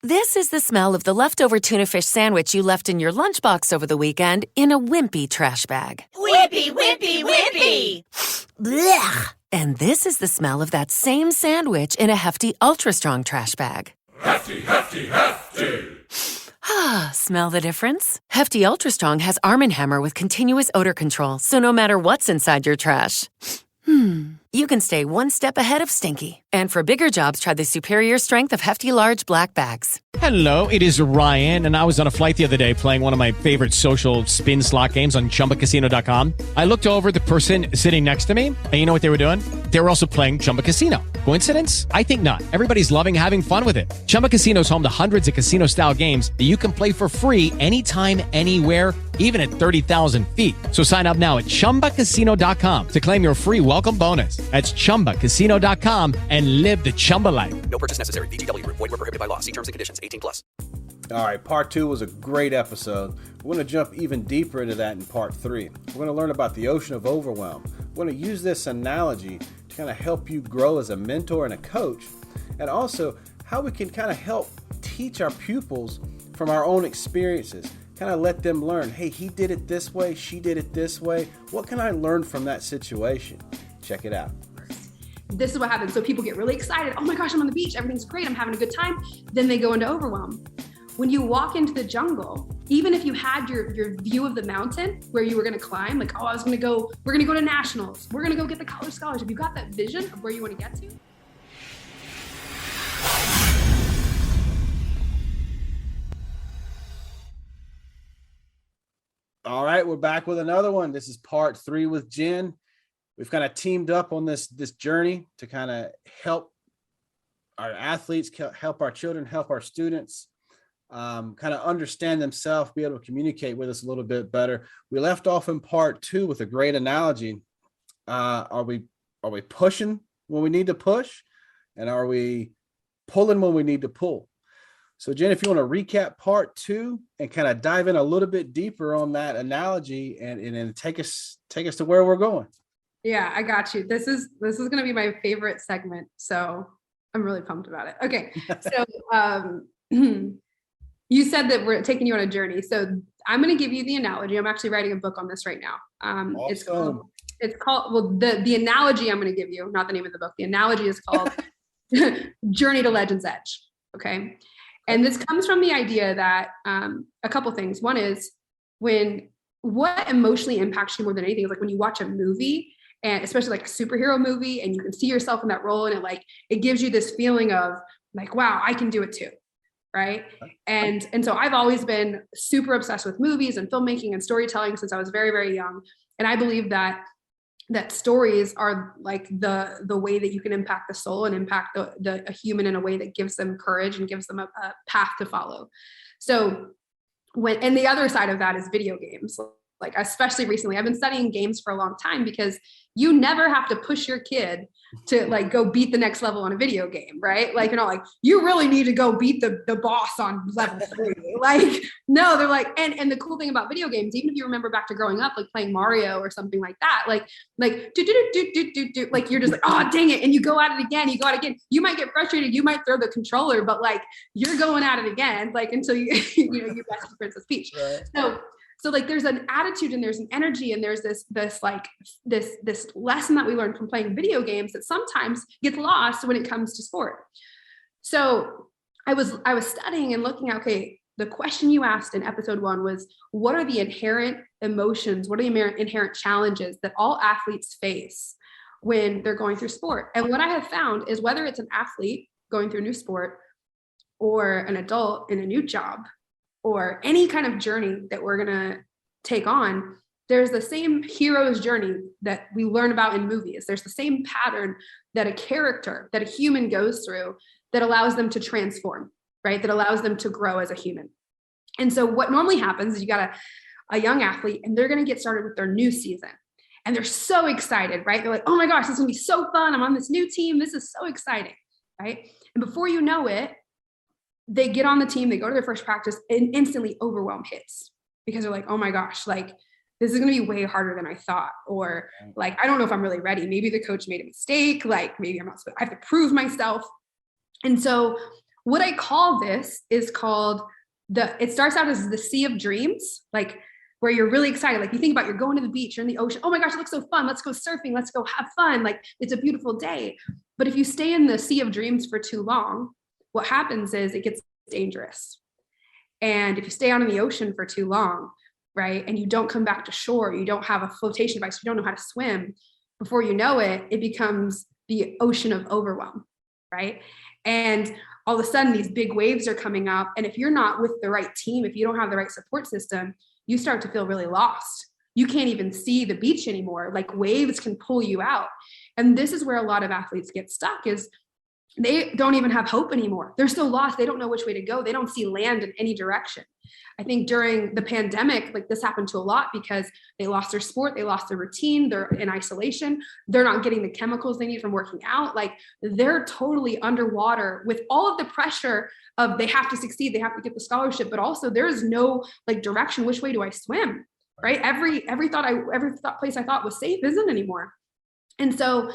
This is the smell of the leftover tuna fish sandwich you left in your lunchbox over the weekend in a wimpy trash bag. Wimpy, wimpy, wimpy! Blech! And this is the smell of that same sandwich in a hefty, ultra-strong trash bag. Hefty, hefty, hefty! Ah, smell the difference? Hefty Ultra Strong has Arm & Hammer with continuous odor control, so no matter what's inside your trash, you can stay one step ahead of stinky. And for bigger jobs, try the superior strength of Hefty Large Black Bags. Hello, it is Ryan, and I was on a flight the other day playing one of my favorite social spin slot games on ChumbaCasino.com. I looked over at the person sitting next to me, and you know what they were doing? They were also playing Chumba Casino. Coincidence? I think not. Everybody's loving having fun with it. Chumba Casino is home to hundreds of casino-style games that you can play for free anytime, anywhere, even at 30,000 feet. So sign up now at ChumbaCasino.com to claim your free welcome bonus. That's ChumbaCasino.com and live the Chumba life. No purchase necessary. VGW. Void were prohibited by law. See terms and conditions. 18+. All right, part 2 was a great episode. We're going to jump even deeper into that in part 3. We're going to learn about the ocean of overwhelm. We're going to use this analogy to kind of help you grow as a mentor and a coach, and also how we can kind of help teach our pupils from our own experiences. Kind of let them learn, hey, he did it this way, she did it this way. What can I learn from that situation? Check it out. This is what happens. So people get really excited. Oh my gosh, I'm on the beach. Everything's great. I'm having a good time. Then they go into overwhelm. When you walk into the jungle, even if you had your view of the mountain where you were going to climb, like, oh, we're going to go to nationals. We're going to go get the college scholarship. You got that vision of where you want to get to? All right, we're back with another one. This is part 3 with Jenn. We've kind of teamed up on this journey to kind of help our athletes, help our children, help our students kind of understand themselves, be able to communicate with us a little bit better. We left off in part 2 with a great analogy. Are we pushing when we need to push? And are we pulling when we need to pull? So Jenn, if you want to recap part 2 and kind of dive in a little bit deeper on that analogy and take us to where we're going. Yeah, I got you. This is going to be my favorite segment. So I'm really pumped about it. Okay. So you said that we're taking you on a journey. So I'm going to give you the analogy. I'm actually writing a book on this right now. Awesome. It's called, well, the analogy I'm going to give you, not the name of the book. The analogy is called Journey to Legends Edge. Okay. And this comes from the idea that a couple things. One is what emotionally impacts you more than anything is like when you watch a movie, and especially like a superhero movie, and you can see yourself in that role, and it gives you this feeling of like, wow, I can do it too. Right. And so I've always been super obsessed with movies and filmmaking and storytelling since I was very, very young. And I believe that stories are like the way that you can impact the soul and impact a human in a way that gives them courage and gives them a path to follow. So and the other side of that is video games. Like, especially recently, I've been studying games for a long time because you never have to push your kid to like go beat the next level on a video game, right? Like, you really need to go beat the boss on level 3. Like, no, they're like, and the cool thing about video games, even if you remember back to growing up, like playing Mario or something like that, like do, like you're just like, oh, dang it. And you go at it again, you might get frustrated. You might throw the controller, but like you're going at it again, like until you rescue Princess Peach. Right. So like there's an attitude and there's an energy and there's this lesson that we learn from playing video games that sometimes gets lost when it comes to sport. So I was studying and looking at, okay, the question you asked in episode 1 was, what are the inherent emotions? What are the inherent challenges that all athletes face when they're going through sport? And what I have found is whether it's an athlete going through a new sport or an adult in a new job, or any kind of journey that we're going to take on, there's the same hero's journey that we learn about in movies. There's the same pattern that a human goes through that allows them to transform, right? That allows them to grow as a human. And so what normally happens is you got a young athlete and they're going to get started with their new season. And they're so excited, right? They're like, oh my gosh, this is going to be so fun. I'm on this new team. This is so exciting, right? And before you know it, they get on the team, they go to their first practice, and instantly overwhelm hits because they're like, oh my gosh, like this is going to be way harder than I thought. Or like, I don't know if I'm really ready. Maybe the coach made a mistake. Like maybe I have to prove myself. And so what I call this is called it starts out as the sea of dreams, like where you're really excited. Like you think about, you're going to the beach, you're in the ocean. Oh my gosh, it looks so fun. Let's go surfing. Let's go have fun. Like it's a beautiful day. But if you stay in the sea of dreams for too long, what happens is it gets dangerous. And if you stay out in the ocean for too long, right, and you don't come back to shore, you don't have a flotation device, you don't know how to swim, before you know it, it becomes the ocean of overwhelm, right? And all of a sudden these big waves are coming up. And if you're not with the right team, if you don't have the right support system, you start to feel really lost. You can't even see the beach anymore. Like waves can pull you out. And this is where a lot of athletes get stuck, is they don't even have hope anymore. They're so lost. They don't know which way to go. They don't see land in any direction. I think during the pandemic, like this happened to a lot because they lost their sport, they lost their routine, they're in isolation, they're not getting the chemicals they need from working out. Like they're totally underwater with all of the pressure of they have to succeed, they have to get the scholarship, but also there's no like direction. Which way do I swim? Right? Every place I thought was safe isn't anymore. And so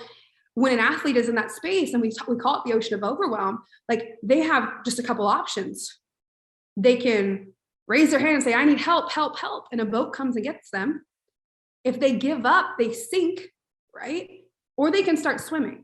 when an athlete is in that space, and we call it the ocean of overwhelm, like they have just a couple options. They can raise their hand and say, I need help, help, help. And a boat comes and gets them. If they give up, they sink, right? Or they can start swimming.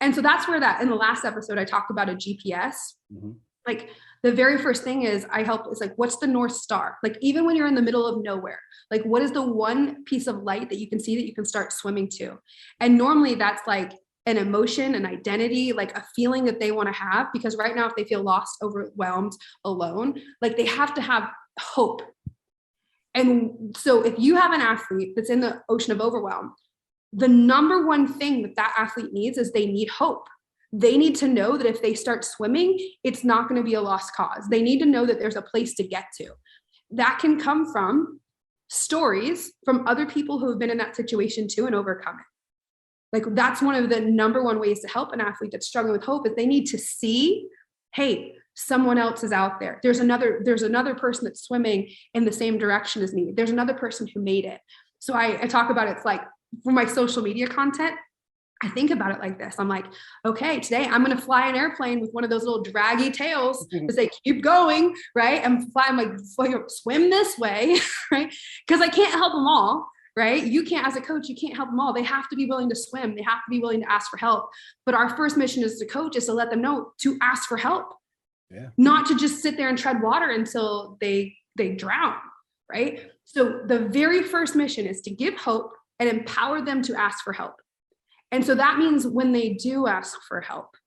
And so that's where that, in the last episode, I talked about a GPS. Mm-hmm. Like the very first thing is like, what's the North Star? Like even when you're in the middle of nowhere, like what is the one piece of light that you can see that you can start swimming to? And normally that's like an emotion, an identity, like a feeling that they want to have, because right now, if they feel lost, overwhelmed, alone, like they have to have hope. And so if you have an athlete that's in the ocean of overwhelm, the number one thing that athlete needs is they need hope. They need to know that if they start swimming, it's not going to be a lost cause. They need to know that there's a place to get to. That can come from stories from other people who have been in that situation too and overcome it. Like that's one of the number one ways to help an athlete that's struggling with hope, is they need to see, hey, someone else is out there. There's another person that's swimming in the same direction as me. There's another person who made it. So I talk about it's like for my social media content, I think about it like this. I'm like, okay, today I'm going to fly an airplane with one of those little draggy tails to say, keep going, right? I'm like, swim this way, right? Because I can't help them all. Right? You can't, as a coach, you can't help them all. They have to be willing to swim. They have to be willing to ask for help. But our first mission as a coach is to let them know to ask for help, not to just sit there and tread water until they drown. Right? So the very first mission is to give hope and empower them to ask for help. And so that means when they do ask for help,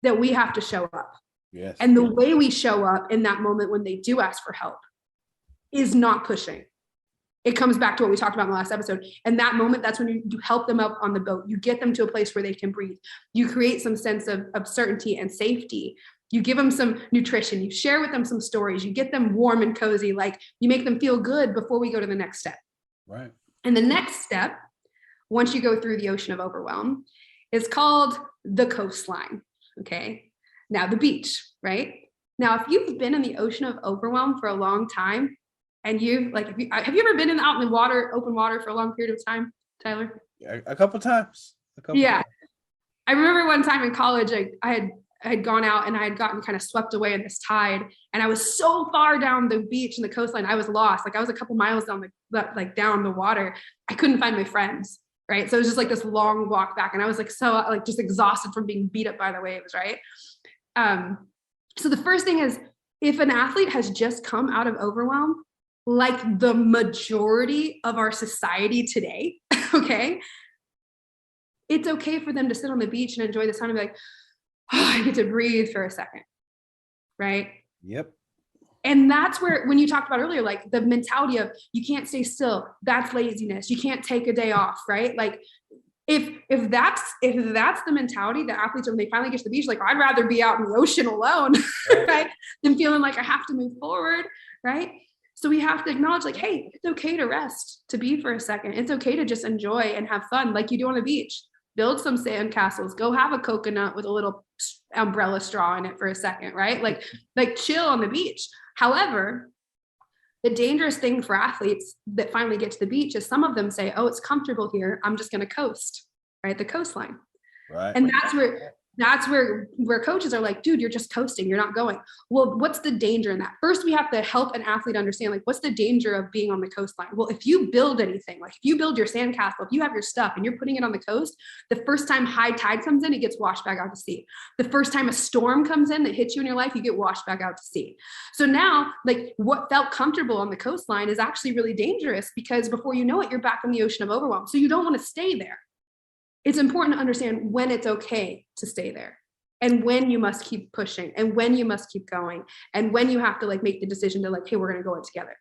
that we have to show up. Yes. And the way we show up in that moment when they do ask for help is not pushing. It comes back to what we talked about in the last episode. And that moment, that's when you help them up on the boat. You get them to a place where they can breathe. You create some sense of certainty and safety. You give them some nutrition. You share with them some stories. You get them warm and cozy. Like you make them feel good before we go to the next step. Right. And the next step, once you go through the ocean of overwhelm, is called the coastline. Okay. Now the beach, right? Now, if you've been in the ocean of overwhelm for a long time, and have you ever been out in the water, open water, for a long period of time, Tyler? Yeah, a couple times. Yeah. I remember one time in college, I had gone out and I had gotten kind of swept away in this tide, and I was so far down the beach and the coastline, I was lost. Like I was a couple miles down down the water. I couldn't find my friends. Right. So it was just like this long walk back, and I was like so like just exhausted from being beat up by the waves. Right. So the first thing is, if an athlete has just come out of overwhelm, like the majority of our society today, okay, it's okay for them to sit on the beach and enjoy the sun and be like, oh, I get to breathe for a second, right? Yep. And that's where, when you talked about earlier, like the mentality of you can't stay still, that's laziness. You can't take a day off, right? Like if that's the mentality that athletes are, when they finally get to the beach, like I'd rather be out in the ocean alone, right? Than feeling like I have to move forward, right? So we have to acknowledge like, hey, it's okay to rest, to be for a second. It's okay to just enjoy and have fun like you do on the beach. Build some sand castles, go have a coconut with a little umbrella straw in it for a second, right? Like chill on the beach. However, the dangerous thing for athletes that finally get to the beach is some of them say, oh, it's comfortable here, I'm just going to coast, right? The coastline. Right. And that's where coaches are like, dude, you're just coasting. You're not going. Well, what's the danger in that? First, we have to help an athlete understand, like, what's the danger of being on the coastline? Well, if you build anything, like if you build your sandcastle, if you have your stuff and you're putting it on the coast, the first time high tide comes in, it gets washed back out to sea. The first time a storm comes in that hits you in your life, you get washed back out to sea. So now, like, what felt comfortable on the coastline is actually really dangerous, because before you know it, you're back in the ocean of overwhelm. So you don't want to stay there. It's important to understand when it's okay to stay there, and when you must keep pushing, and when you must keep going, and when you have to like make the decision to like, hey, we're going to go it together.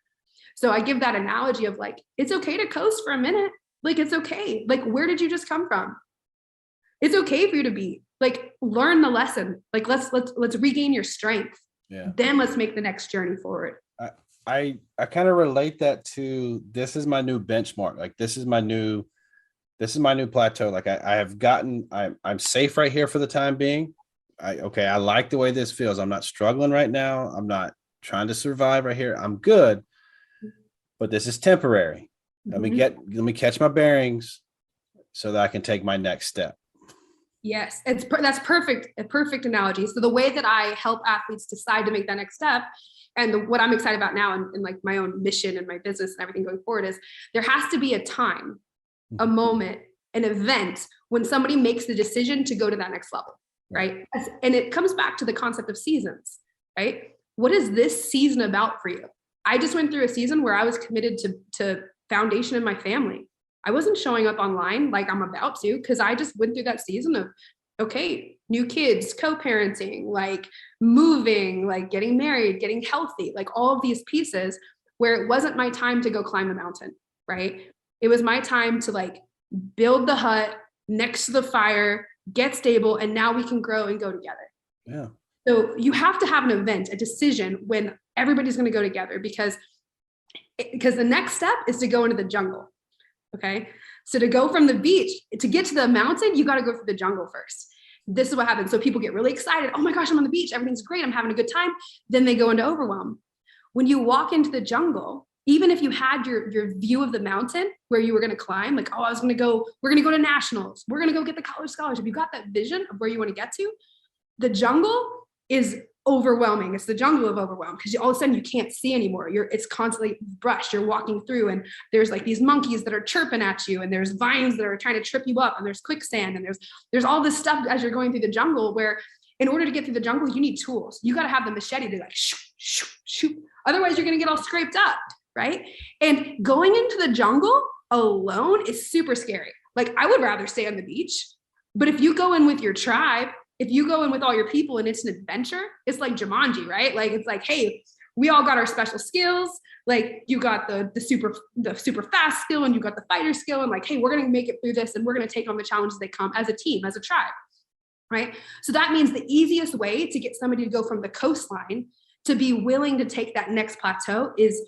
So I give that analogy of like, it's okay to coast for a minute. Like, it's okay. Like, where did you just come from? It's okay for you to be like, learn the lesson. Like, let's regain your strength. Yeah. Then let's make the next journey forward. I kind of relate that to, this is my new benchmark. Like, this is my new plateau. Like I'm safe right here for the time being. I like the way this feels. I'm not struggling right now. I'm not trying to survive right here. I'm good, but this is temporary. Let me catch my bearings so that I can take my next step. Yes, that's perfect. A perfect analogy. So the way that I help athletes decide to make that next step, and what I'm excited about now, and like my own mission and my business and everything going forward, is there has to be a time, a moment, an event when somebody makes the decision to go to that next level, right? And it comes back to the concept of seasons, right? What is this season about for you? I just went through a season where I was committed to foundation in my family. I wasn't showing up online like I'm about to, because I just went through that season of, okay, new kids, co-parenting, like moving, like getting married, getting healthy, like all of these pieces where it wasn't my time to go climb the mountain, right? It was my time to like build the hut next to the fire, get stable, and now we can grow and go together. Yeah. So you have to have an event, a decision when everybody's going to go together, because the next step is to go into the jungle. Okay. So to go from the beach, to get to the mountain, you got to go through the jungle first. This is what happens. So people get really excited. Oh my gosh, I'm on the beach. Everything's great. I'm having a good time. Then they go into overwhelm. When you walk into the jungle, even if you had your view of the mountain where you were going to climb, like, oh, we're going to go to nationals. We're going to go get the college scholarship. You got that vision of where you want to get to. The jungle is overwhelming. It's the jungle of overwhelm, because all of a sudden you can't see anymore. It's constantly brushed. You're walking through, and there's like these monkeys that are chirping at you, and there's vines that are trying to trip you up, and there's quicksand, and there's all this stuff as you're going through the jungle, where in order to get through the jungle, you need tools. You got to have the machete to like shoot, shoot, shoot. Otherwise you're going to get all scraped up, right? And going into the jungle alone is super scary. Like, I would rather stay on the beach, but if you go in with your tribe, if you go in with all your people and it's an adventure, it's like Jumanji, right? Like, it's like, hey, we all got our special skills. Like, you got the super fast skill, and you got the fighter skill, and like, hey, we're going to make it through this, and we're going to take on the challenges that come as a team, as a tribe, right? So that means the easiest way to get somebody to go from the coastline to be willing to take that next plateau is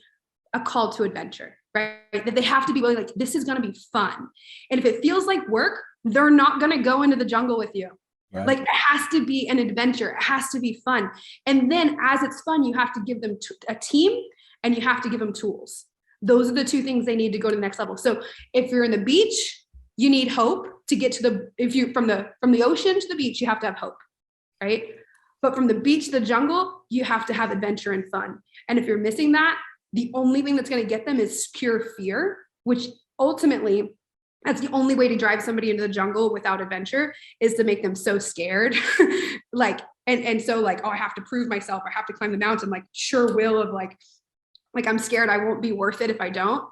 a call to adventure, right? That they have to be willing, like, this is going to be fun. And if it feels like work, they're not going to go into the jungle with you. Right. Like, it has to be an adventure. It has to be fun. And then as it's fun, you have to give them a team, and you have to give them tools. Those are the two things they need to go to the next level. So if you're in the beach, you need hope to get to from the ocean to the beach, you have to have hope, right? But from the beach to the jungle, you have to have adventure and fun. And if you're missing that, the only thing that's going to get them is pure fear, which ultimately, that's the only way to drive somebody into the jungle without adventure, is to make them so scared. Like, and so like, oh, I have to prove myself. I have to climb the mountain, like sure will of like I'm scared I won't be worth it if I don't.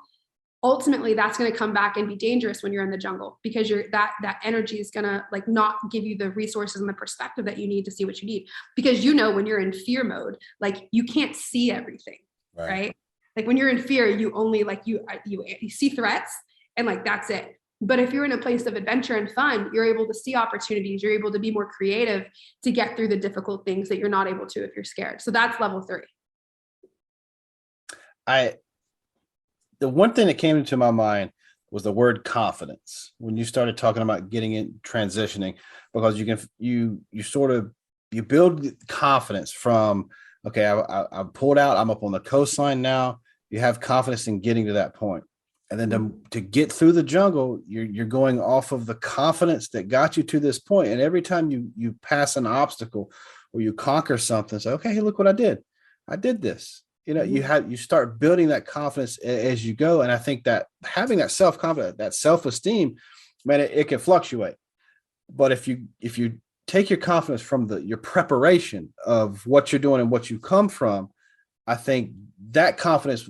Ultimately, that's going to come back and be dangerous when you're in the jungle, because that energy is going to like not give you the resources and the perspective that you need to see what you need. Because when you're in fear mode, like you can't see everything, right? Like when you're in fear, you only like you see threats, and like that's it. But if you're in a place of adventure and fun, you're able to see opportunities. You're able to be more creative to get through the difficult things that you're not able to if you're scared. So that's level 3. The one thing that came into my mind was the word confidence when you started talking about getting in transitioning, because you build confidence from, okay, I pulled out, I'm up on the coastline now. You have confidence in getting to that point. And then to get through the jungle, you're going off of the confidence that got you to this point. And every time you pass an obstacle or you conquer something, say, okay, hey, look what I did. I did this. You start building that confidence as you go. And I think that having that self-confidence, that self-esteem, man, it can fluctuate. But if you take your confidence from your preparation of what you're doing and what you come from, I think that confidence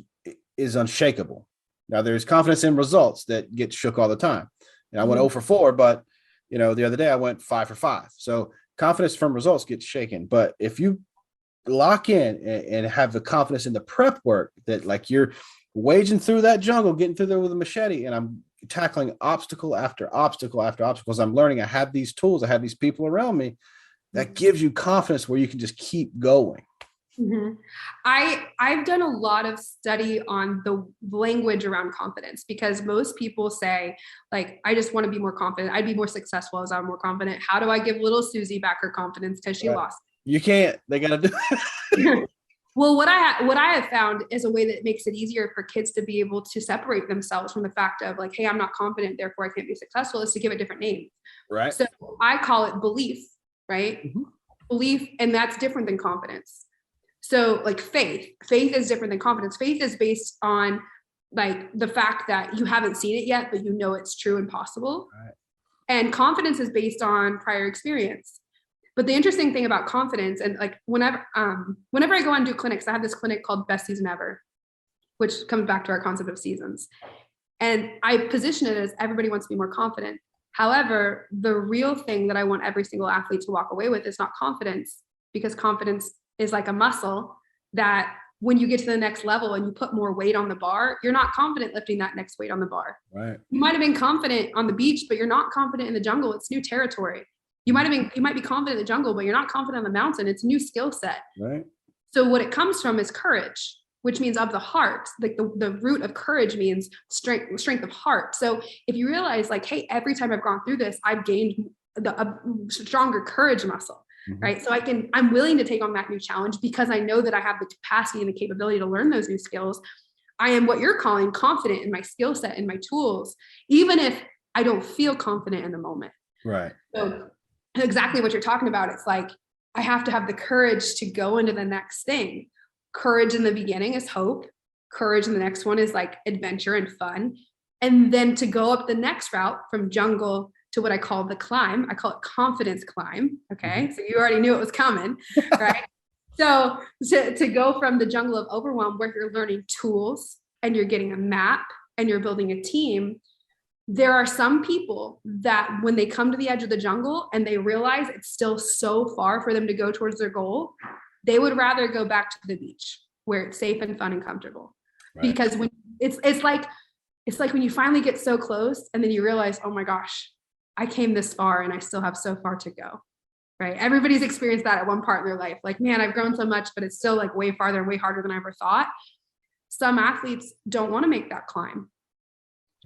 is unshakable. Now, there's confidence in results that get shook all the time. And I went 0 for 4, but the other day I went 5 for 5. So confidence from results gets shaken. But if you lock in and have the confidence in the prep work that like you're waging through that jungle, getting through there with a machete, and I'm tackling obstacle after obstacle after obstacle, because I'm learning I have these tools, I have these people around me, that gives you confidence where you can just keep going. Mm-hmm. I've done a lot of study on the language around confidence, because most people say, like, I just want to be more confident. I'd be more successful as I'm more confident. How do I give little Susie back her confidence because she lost? You can't. They got to do it. Well, what I have found is a way that makes it easier for kids to be able to separate themselves from the fact of like, hey, I'm not confident, therefore I can't be successful, is to give a different name. Right. So I call it belief, right? Mm-hmm. Belief, and that's different than confidence. So like faith is different than confidence. Faith is based on like the fact that you haven't seen it yet, but you know it's true and possible. Right. And confidence is based on prior experience. But the interesting thing about confidence, and like whenever I go and do clinics, I have this clinic called Best Season Ever, which comes back to our concept of seasons. And I position it as everybody wants to be more confident. However, the real thing that I want every single athlete to walk away with is not confidence, because confidence is like a muscle that when you get to the next level and you put more weight on the bar, you're not confident lifting that next weight on the bar. Right. You might have been confident on the beach, but you're not confident in the jungle. It's new territory. You might be confident in the jungle, but you're not confident on the mountain. It's a new skill set. Right. So what it comes from is courage, which means of the heart. Like the root of courage means strength of heart. So if you realize like, hey, every time I've gone through this, I've gained a stronger courage muscle. Mm-hmm. Right. So I'm willing to take on that new challenge because I know that I have the capacity and the capability to learn those new skills. I am what you're calling confident in my skill set and my tools, even if I don't feel confident in the moment. Right. So exactly what you're talking about. It's like, I have to have the courage to go into the next thing. Courage in the beginning is hope. Courage in the next one is like adventure and fun. And then to go up the next route from jungle to what I call the climb. I call it confidence climb. Okay. Mm-hmm. So you already knew it was coming, right? So to go from the jungle of overwhelm, where you're learning tools and you're getting a map and you're building a team, there are some people that when they come to the edge of the jungle and they realize it's still so far for them to go towards their goal, they would rather go back to the beach where it's safe and fun and comfortable. Right. Because when it's like when you finally get so close and then you realize, oh my gosh, I came this far and I still have so far to go, right? Everybody's experienced that at one part in their life. Like, man, I've grown so much, but it's still like way farther and way harder than I ever thought. Some athletes don't want to make that climb,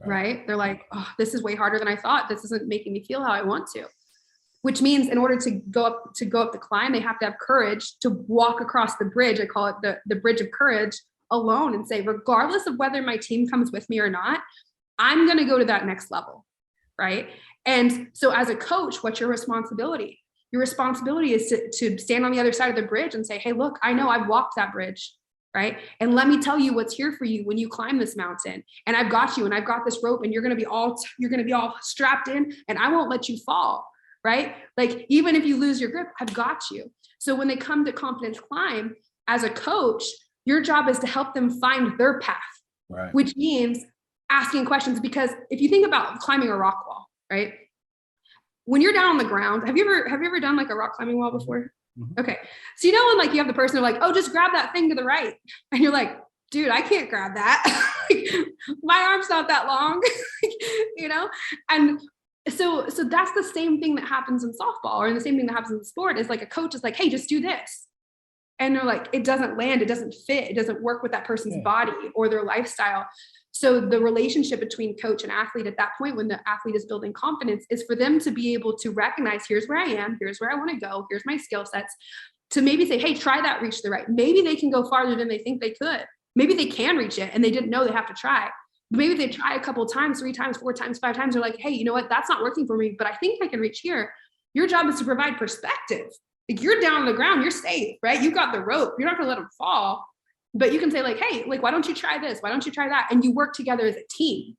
right? They're like, oh, this is way harder than I thought. This isn't making me feel how I want to, which means in order to go up the climb, they have to have courage to walk across the bridge. I call it the bridge of courage alone, and say, regardless of whether my team comes with me or not, I'm going to go to that next level. Right. And so as a coach, what's your responsibility? Your responsibility is to stand on the other side of the bridge and say, hey, look, I know I've walked that bridge. Right. And let me tell you what's here for you when you climb this mountain. And I've got you, and I've got this rope, and you're going to be all strapped in, and I won't let you fall. Right. Like, even if you lose your grip, I've got you. So when they come to confidence climb, as a coach, your job is to help them find their path, right, which means asking questions. Because if you think about climbing a rock wall, right? When you're down on the ground, have you ever done like a rock climbing wall before? Mm-hmm. Okay. So you know when like you have the person who's like, oh, just grab that thing to the right. And you're like, dude, I can't grab that. My arm's not that long, you know? And so that's the same thing that happens in softball, or the same thing that happens in the sport, is like a coach is like, hey, just do this. And they're like, it doesn't land, it doesn't fit, it doesn't work with that person's body or their lifestyle. So the relationship between coach and athlete at that point, when the athlete is building confidence, is for them to be able to recognize, here's where I am, here's where I want to go, here's my skill sets, to maybe say, hey, try that reach to the right. Maybe they can go farther than they think they could. Maybe they can reach it and they didn't know they have to try. maybe they try a couple times, 3 times, 4 times, 5 times. They're like, hey, you know what? That's not working for me, but I think I can reach here. Your job is to provide perspective. Like, you're down on the ground, you're safe, right? You got the rope. You're not going to let them fall, but you can say like, hey, like, why don't you try this? Why don't you try that? And you work together as a team.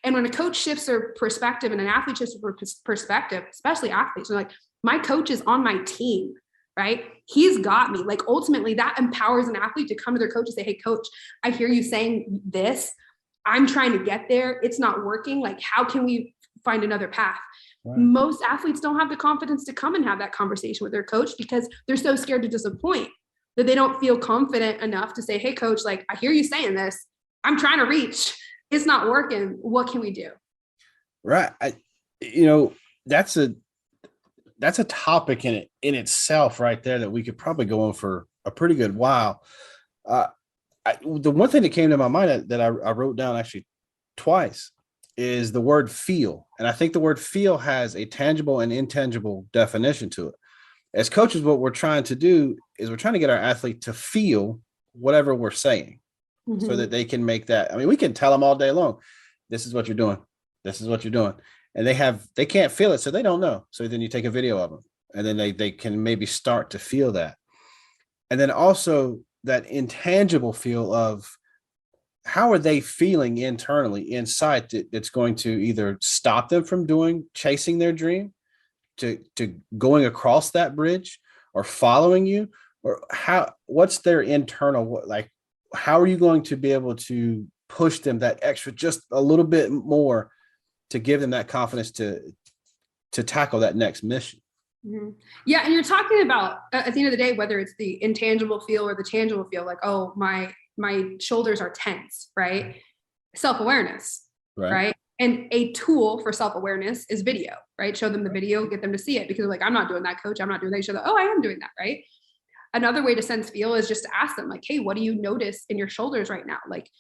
And when a coach shifts their perspective and an athlete shifts their perspective, especially athletes, they're like, my coach is on my team, right? He's got me. Like, ultimately that empowers an athlete to come to their coach and say, hey coach, I hear you saying this. I'm trying to get there. It's not working. Like, how can we find another path? Right. Most athletes don't have the confidence to come and have that conversation with their coach because they're so scared to disappoint that they don't feel confident enough to say, hey coach, like, I hear you saying this. I'm trying to reach. It's not working. What can we do? Right. That's a topic in itself right there that we could probably go on for a pretty good while. The one thing that came to my mind that I wrote down actually twice is the word feel. And I think the word feel has a tangible and intangible definition to it. As coaches, what we're trying to do is we're trying to get our athlete to feel whatever we're saying so that they can make that. I mean, we can tell them all day long, this is what you're doing. This is what you're doing. And they can't feel it. So they don't know. So then you take a video of them and then they can maybe start to feel that. And then also that intangible feel of how are they feeling internally inside that's going to either stop them from chasing their dream, to going across that bridge or following you, or what's their internal, like, how are you going to be able to push them that extra, just a little bit more to give them that confidence to tackle that next mission? Mm-hmm. Yeah. And you're talking about, at the end of the day, whether it's the intangible feel or the tangible feel, like, oh, my shoulders are tense, right? Self-awareness, right? And a tool for self-awareness is video, right? Show them the video, get them to see it, because they're like, I'm not doing that, coach. I'm not doing that. You show them, oh, I am doing that, right? Another way to sense feel is just to ask them, like, hey, what do you notice in your shoulders right now? Like,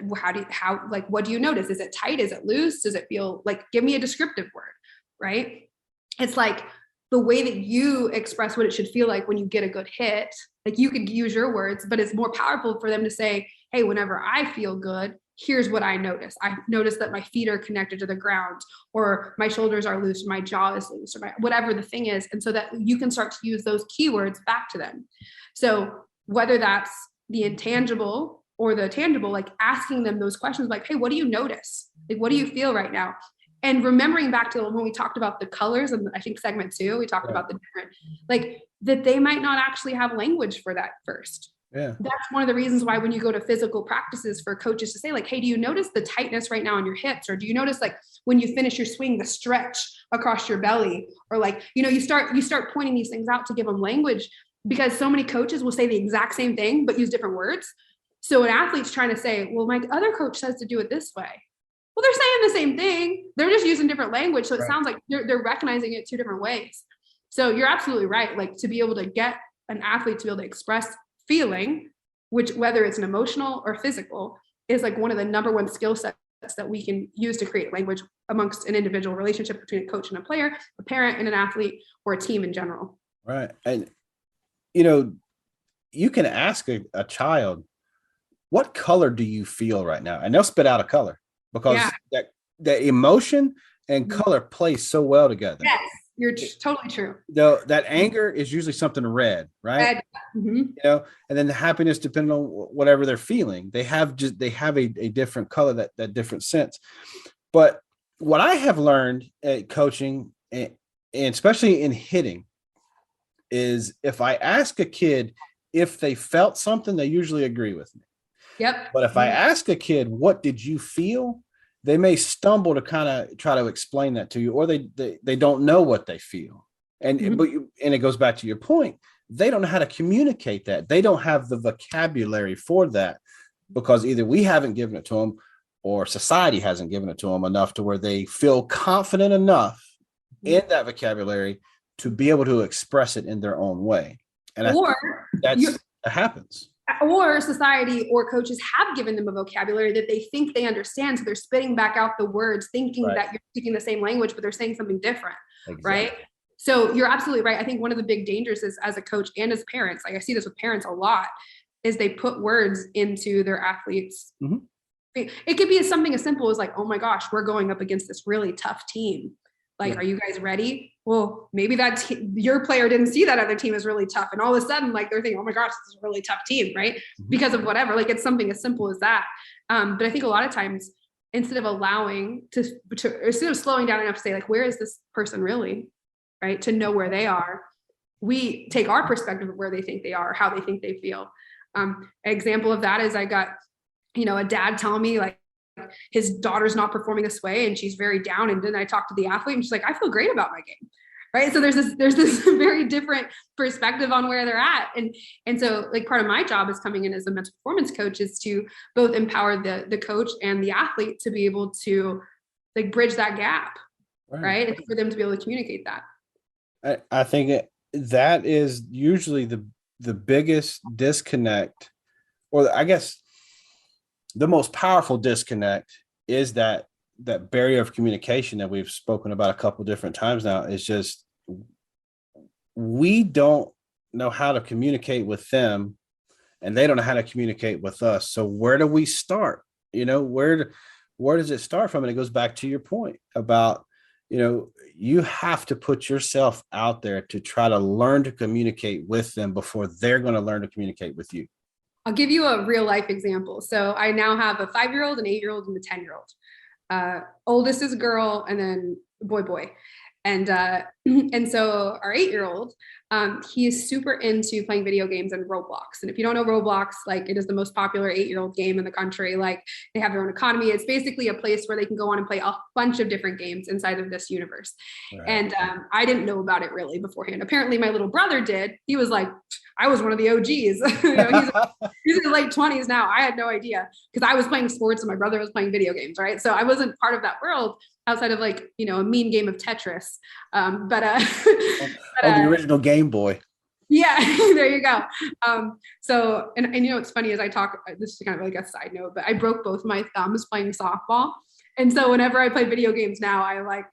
what do you notice? Is it tight? Is it loose? Does it feel like, give me a descriptive word, right? It's like the way that you express what it should feel like when you get a good hit. Like, you could use your words, but it's more powerful for them to say, hey, whenever I feel good, here's what I notice. I notice that my feet are connected to the ground, or my shoulders are loose, or my jaw is loose, or whatever the thing is. And so that you can start to use those keywords back to them. So whether that's the intangible or the tangible, like asking them those questions, like, hey, what do you notice? Like, what do you feel right now? And remembering back to when we talked about the colors, and I think segment 2, we talked about the different, like, that they might not actually have language for that first. Yeah. That's one of the reasons why when you go to physical practices for coaches to say, like, hey, do you notice the tightness right now in your hips? Or do you notice, like, when you finish your swing, the stretch across your belly? Or, like, you start pointing these things out to give them language, because so many coaches will say the exact same thing, but use different words. So an athlete's trying to say, well, my other coach says to do it this way. Well, they're saying the same thing. They're just using different language. So it sounds like they're recognizing it 2 different ways. So you're absolutely right. Like, to be able to get an athlete to be able to express feeling, which, whether it's an emotional or physical, is like one of the number one skill sets that we can use to create language amongst an individual relationship between a coach and a player, a parent and an athlete, or a team in general. Right. And, you can ask a child, what color do you feel right now? And they'll spit out a color, because that emotion and color play so well together. Yes. You're totally true. Though that anger is usually something red, right? Red. Mm-hmm. And then the happiness, depending on whatever they're feeling, they have a different color, that different sense. But what I have learned at coaching, and especially in hitting, is if I ask a kid if they felt something, they usually agree with me. Yep. But if I ask a kid, what did you feel? They may stumble to kind of try to explain that to you, or they don't know what they feel. And and it goes back to your point. They don't know how to communicate that. They don't have the vocabulary for that, because either we haven't given it to them, or society hasn't given it to them enough to where they feel confident enough in that vocabulary to be able to express it in their own way. And that happens. Or society or coaches have given them a vocabulary that they think they understand. So they're spitting back out the words, thinking that you're speaking the same language, but they're saying something different. Exactly. Right. So you're absolutely right. I think one of the big dangers is, as a coach and as parents, like I see this with parents a lot, is they put words into their athletes' It could be something as simple as like, oh my gosh, we're going up against this really tough team. Like, are you guys ready? Well, maybe your player didn't see that other team is really tough. And all of a sudden, like, they're thinking, oh my gosh, this is a really tough team, right? Because of whatever, like, it's something as simple as that. But I think a lot of times, instead of instead of slowing down enough to say, like, where is this person really, right? To know where they are, we take our perspective of where they think they are, how they think they feel. An example of that is I got, a dad telling me, like, his daughter's not performing this way and she's very down. And then I talked to the athlete and she's like, I feel great about my game. Right. So there's this very different perspective on where they're at. And so, like, part of my job is coming in as a mental performance coach is to both empower the coach and the athlete to be able to, like, bridge that gap. Right. And for them to be able to communicate that. I think that is usually the biggest disconnect, or I guess the most powerful disconnect, is that barrier of communication that we've spoken about a couple different times now. Is just, we don't know how to communicate with them and they don't know how to communicate with us. So where do we start? Where does it start from? And it goes back to your point about, you have to put yourself out there to try to learn to communicate with them before they're going to learn to communicate with you. I'll give you a real life example. So I now have a 5-year-old, an 8-year-old, and a 10-year-old. Oldest is a girl, and then boy. And so our 8-year-old, he is super into playing video games and Roblox. And if you don't know Roblox, like, it is the most popular 8-year-old game in the country. Like, they have their own economy. It's basically a place where they can go on and play a bunch of different games inside of this universe. Right. And I didn't know about it really beforehand. Apparently my little brother did. He was like, I was one of the OGs. He's in his late 20s now. I had no idea, because I was playing sports and my brother was playing video games, right? So I wasn't part of that world outside of, like, a mean game of Tetris. The original Game Boy. Yeah, there you go. So, and it's funny as I talk, this is kind of like a side note, but I broke both my thumbs playing softball. And so whenever I play video games now, I like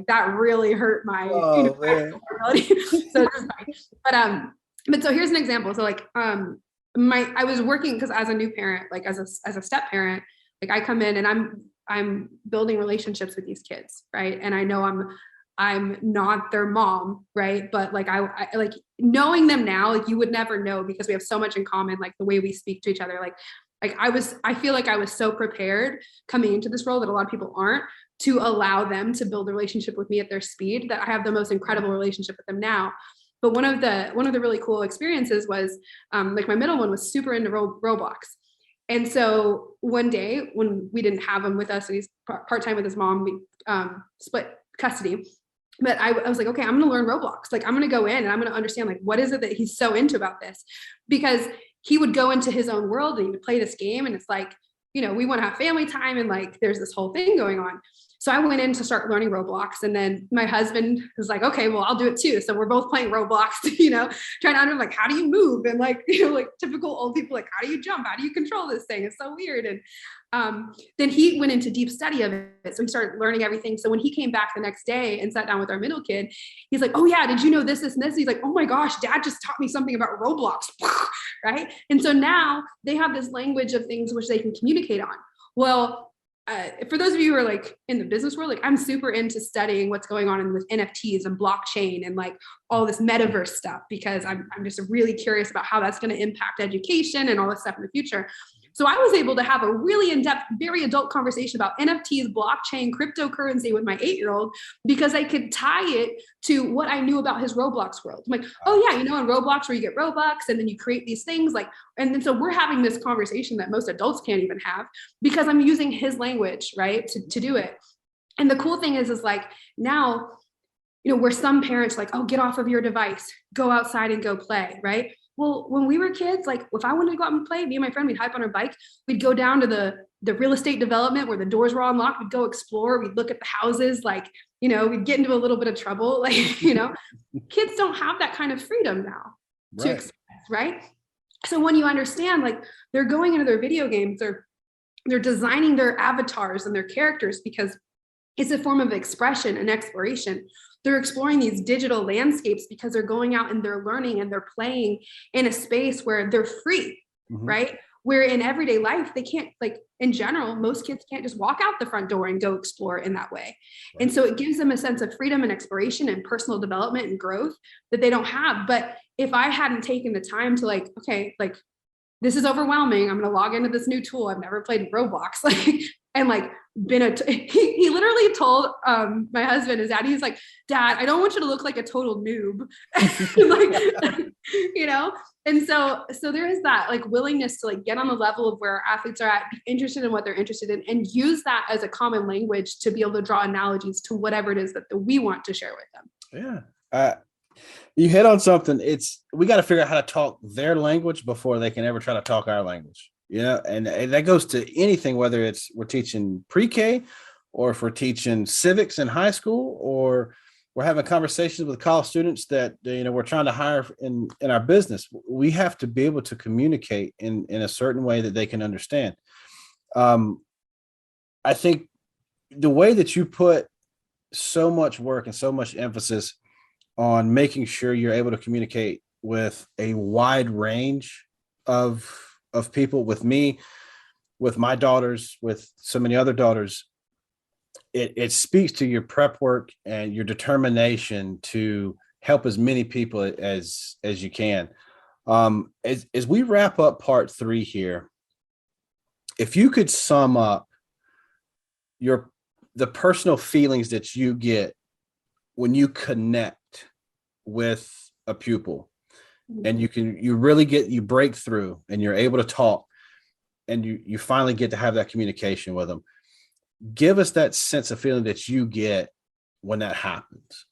that really hurt my, ability. So it's fine. But so here's an example. So, like, I was working, because as a new parent, like as a step parent, like, I come in and I'm building relationships with these kids. Right. And I know I'm not their mom. Right. But, like, I like knowing them now, like, you would never know, because we have so much in common, like the way we speak to each other. Like I feel like I was so prepared coming into this role that a lot of people aren't, to allow them to build a relationship with me at their speed, that I have the most incredible relationship with them now. But one of the really cool experiences was, like, my middle one was super into Roblox. And so one day when we didn't have him with us, and he's part-time with his mom, we split custody. But I was like, okay, I'm going to learn Roblox. Like, I'm going to go in and I'm going to understand, like, what is it that he's so into about this? Because he would go into his own world and he would play this game. And it's like, we want to have family time. And, like, there's this whole thing going on. So I went in to start learning Roblox, and then my husband was like, okay, well, I'll do it too. So we're both playing Roblox, trying to understand, like, how do you move? And, like, like typical old people, like, how do you jump? How do you control this thing? It's so weird. And then he went into deep study of it. So he started learning everything. So when he came back the next day and sat down with our middle kid, he's like, oh yeah, did you know this, this, and this? He's like, oh my gosh, dad just taught me something about Roblox. Right. And so now they have this language of things which they can communicate on. Well, for those of you who are, like, in the business world, like, I'm super into studying what's going on with NFTs and blockchain and, like, all this metaverse stuff, because I'm just really curious about how that's going to impact education and all this stuff in the future. So I was able to have a really in-depth, very adult conversation about NFTs, blockchain, cryptocurrency with my 8-year-old, because I could tie it to what I knew about his Roblox world. I'm like, oh yeah, in Roblox where you get Robux and then you create these things, like, and then so we're having this conversation that most adults can't even have, because I'm using his language, right, to do it. And the cool thing is like, now, where some parents like, oh, get off of your device, go outside and go play, right? Well, when we were kids, like, if I wanted to go out and play, me and my friend, we'd hop on our bike, we'd go down to the real estate development where the doors were unlocked, we'd go explore, we'd look at the houses, like, we'd get into a little bit of trouble, like, kids don't have that kind of freedom now to express, right? So when you understand, like, they're going into their video games, they're designing their avatars and their characters because it's a form of expression and exploration. They're exploring these digital landscapes because they're going out and they're learning and they're playing in a space where they're free, right? where in everyday life, they can't, like in general, most kids can't just walk out the front door and go explore in that way. Right. And so it gives them a sense of freedom and exploration and personal development and growth that they don't have. But if I hadn't taken the time to like, okay, like this is overwhelming, I'm going to log into this new tool. I've never played Roblox, like, and like he literally told my husband, his dad, he's like, Dad, I don't want you to look like a total noob. Like, you know? And so there is that like willingness to like get on the level of where athletes are at, be interested in what they're interested in, and use that as a common language to be able to draw analogies to whatever it is that we want to share with them. Yeah. You hit on something. We got to figure out how to talk their language before they can ever try to talk our language. And that goes to anything, whether we're teaching pre-K or if we're teaching civics in high school, or we're having conversations with college students that, we're trying to hire in our business. We have to be able to communicate in a certain way that they can understand. I think the way that you put so much work and so much emphasis on making sure you're able to communicate with a wide range of people, with me, with my daughters, with so many other daughters, it speaks to your prep work and your determination to help as many people as you can. As we wrap up part 3 here, if you could sum up the personal feelings that you get when you connect with a pupil, and you break through and you're able to talk, and you finally get to have that communication with them. Give us that sense of feeling that you get when that happens.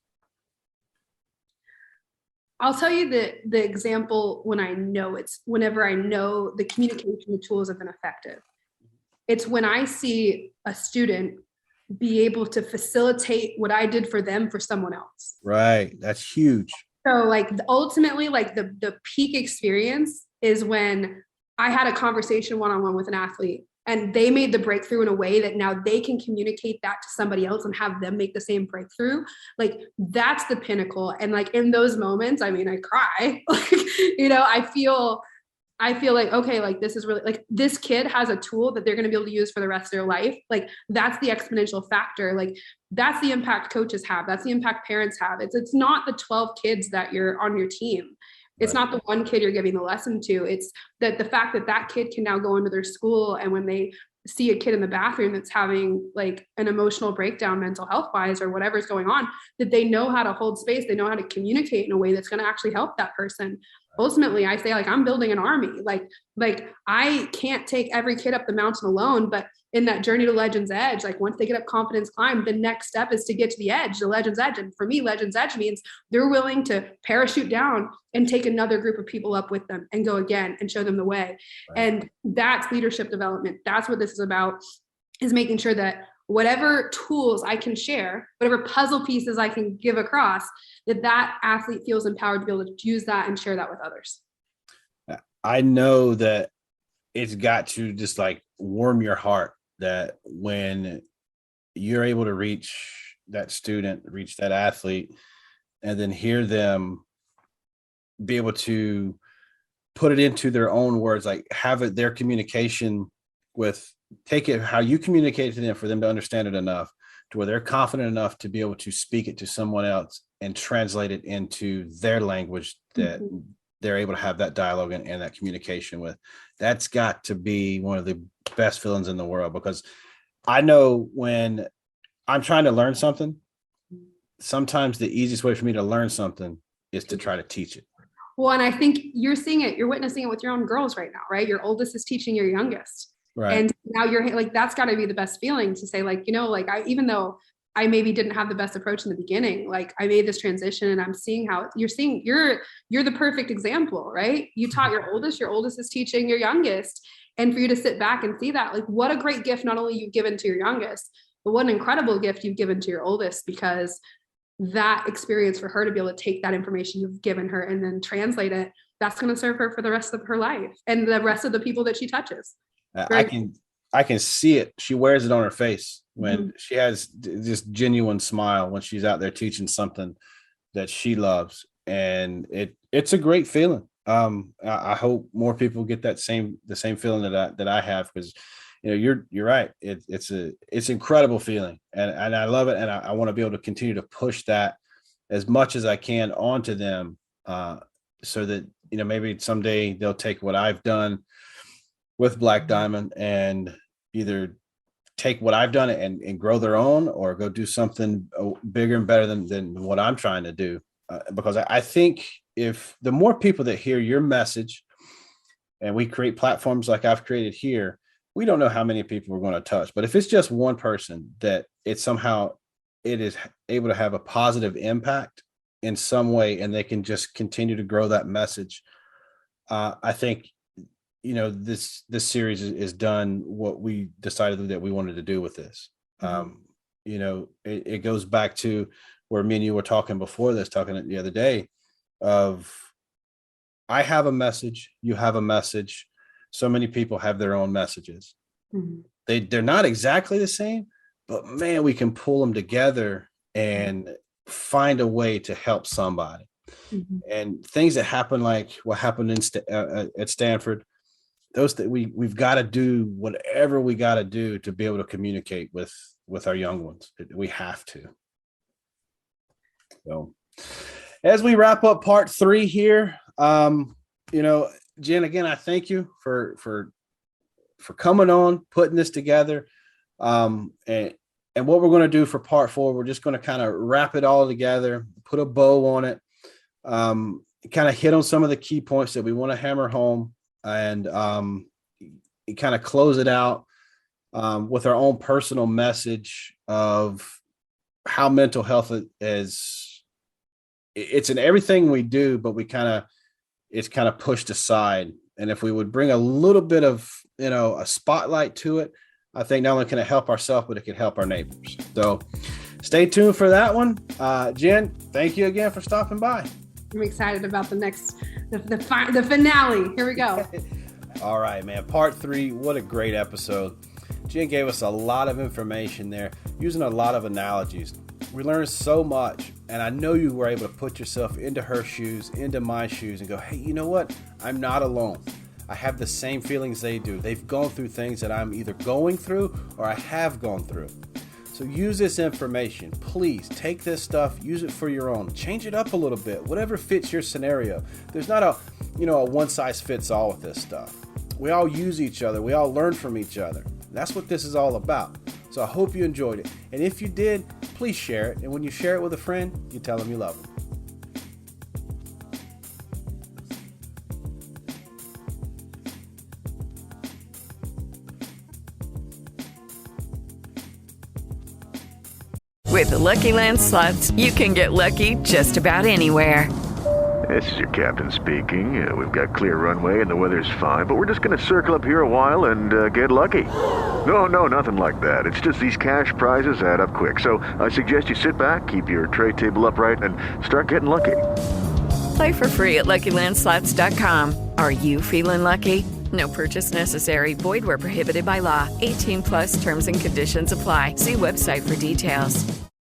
I'll tell you the example whenever I know the communication tools have been effective. It's when I see a student be able to facilitate what I did for them for someone else. Right. That's huge. So like ultimately, like the peak experience is when I had a conversation one-on-one with an athlete and they made the breakthrough in a way that now they can communicate that to somebody else and have them make the same breakthrough. Like that's the pinnacle. And like in those moments, I mean, I cry, I feel like, okay, like this is really like this kid has a tool that they're going to be able to use for the rest of their life. Like that's the exponential factor. Like that's the impact coaches have. That's the impact parents have. It's not the 12 kids that you're on your team. It's not the one kid you're giving the lesson to. It's that the fact that kid can now go into their school, and when they see a kid in the bathroom that's having like an emotional breakdown, mental health wise, or whatever's going on, that they know how to hold space. They know how to communicate in a way that's going to actually help that person. Ultimately, I say like, I'm building an army. Like I can't take every kid up the mountain alone, but in that journey to Legends Edge, like once they get up confidence climb, the next step is to get to the edge, the Legends Edge. And for me, Legends Edge means they're willing to parachute down and take another group of people up with them and go again and show them the way. Right. And that's leadership development. That's what this is about, is making sure that whatever tools I can share, whatever puzzle pieces I can give across, that athlete feels empowered to be able to use that and share that with others. I know that it's got to just like warm your heart that when you're able to reach that student, reach that athlete, and then hear them be able to put it into their own words, like have it their communication with, take it how you communicate to them for them to understand it enough to where they're confident enough to be able to speak it to someone else and translate it into their language that they're able to have that dialogue and that communication with. That's got to be one of the best feelings in the world, because I know when I'm trying to learn something, sometimes the easiest way for me to learn something is to try to teach it. Well, and I think you're seeing it, you're witnessing it with your own girls right now, right? Your oldest is teaching your youngest. Right. And now you're like, that's got to be the best feeling to say like, like even though I maybe didn't have the best approach in the beginning, like I made this transition and I'm seeing how you're the perfect example, right? You taught your oldest is teaching your youngest. And for you to sit back and see that, like what a great gift, not only you've given to your youngest, but what an incredible gift you've given to your oldest, because that experience for her to be able to take that information you've given her and then translate it, that's going to serve her for the rest of her life and the rest of the people that she touches. I can see it. She wears it on her face when she has this genuine smile when she's out there teaching something that she loves. And it's a great feeling. I hope more people get the same feeling that I have, because you're right. It's an incredible feeling, and I love it, and I want to be able to continue to push that as much as I can onto them, so that maybe someday they'll take what I've done with Black Diamond and either take what I've done and grow their own, or go do something bigger and better than what I'm trying to do. Because I think if the more people that hear your message, and we create platforms like I've created here, we don't know how many people we're going to touch. But if it's just one person that it is able to have a positive impact in some way, and they can just continue to grow that message, I think this series is done what we decided that we wanted to do with this. It goes back to where me and you were talking the other day of, I have a message, you have a message. So many people have their own messages. Mm-hmm. They're not exactly the same, but man, we can pull them together and find a way to help somebody. Mm-hmm. And things that happen, like what happened at Stanford, those that we've got to do whatever we got to do to be able to communicate with our young ones. We have to. So as we wrap up part 3 here, Jenn, again, I thank you for coming on, putting this together. And what we're going to do for part 4, we're just going to kind of wrap it all together, put a bow on it, kind of hit on some of the key points that we want to hammer home, and kind of close it out with our own personal message of how mental health it's in everything we do, but it's kind of pushed aside. And if we would bring a little bit of, a spotlight to it, I think not only can it help ourselves, but it can help our neighbors. So stay tuned for that one. Jenn, thank you again for stopping by. I'm excited about the finale. Here we go. All right, man. Part 3. What a great episode. Jenn gave us a lot of information there, using a lot of analogies. We learned so much, and I know you were able to put yourself into her shoes, into my shoes, and go, hey, you know what? I'm not alone. I have the same feelings they do. They've gone through things that I'm either going through or I have gone through. So use this information. Please take this stuff, use it for your own. Change it up a little bit, whatever fits your scenario. There's not a one size fits all with this stuff. We all use each other. We all learn from each other. That's what this is all about. So I hope you enjoyed it. And if you did, please share it. And when you share it with a friend, you tell them you love them. With the Lucky Land Slots, you can get lucky just about anywhere. This is your captain speaking. We've got clear runway and the weather's fine, but we're just going to circle up here a while and get lucky. No, nothing like that. It's just these cash prizes add up quick. So I suggest you sit back, keep your tray table upright, and start getting lucky. Play for free at LuckyLandSlots.com. Are you feeling lucky? No purchase necessary. Void where prohibited by law. 18+ terms and conditions apply. See website for details.